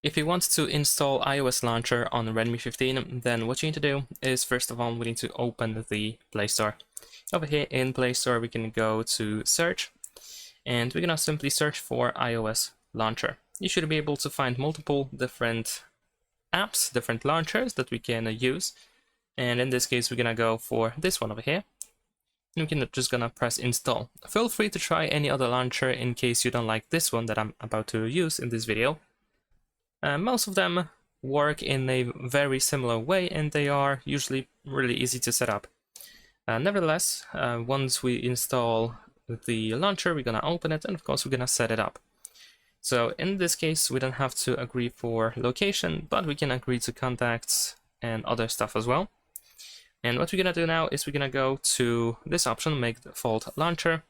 If you want to install iOS launcher on Redmi 15, then what you need to do is, first of all, we need to open the Play Store. Over here in Play Store, we can go to search, and we're gonna simply search for iOS launcher. You should be able to find multiple different apps, different launchers that we can use. And in this case, we're gonna go for this one over here. And we can just gonna press install. Feel free to try any other launcher in case you don't like this one that I'm about to use in this video. Most of them work in a very similar way, and they are usually really easy to set up. Nevertheless, once we install the launcher, we're gonna open it, and of course we're gonna set it up. So in this case, we don't have to agree for location, but we can agree to contacts and other stuff as well. And what we're gonna do now is we're gonna go to this option, make default launcher.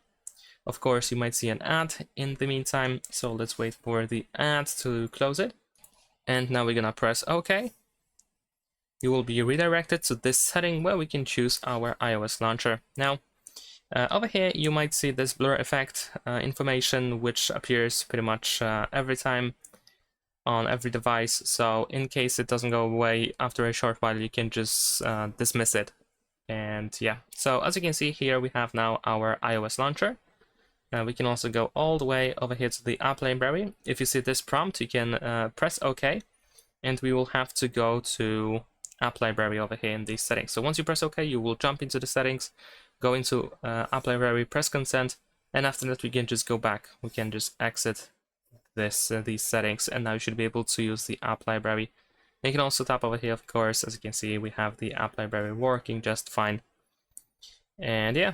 Of course, you might see an ad in the meantime, so let's wait for the ad to close it. And now we're gonna press OK. You will be redirected to this setting where we can choose our iOS launcher. Now, over here you might see this blur effect information, which appears pretty much every time on every device. So in case it doesn't go away after a short while, you can just dismiss it. And yeah, so as you can see here, we have now our iOS launcher. We can also go all the way over here to the app library. If you see this prompt, you can press OK, and we will have to go to app library over here in these settings. So once you press OK, you will jump into the settings, go into app library, press consent, and after that we can just go back. We can just exit these settings, and now you should be able to use the app library. You can also tap over here, of course. As you can see, we have the app library working just fine. And yeah,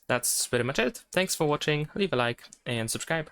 that's pretty much it. Thanks for watching, leave a like and subscribe.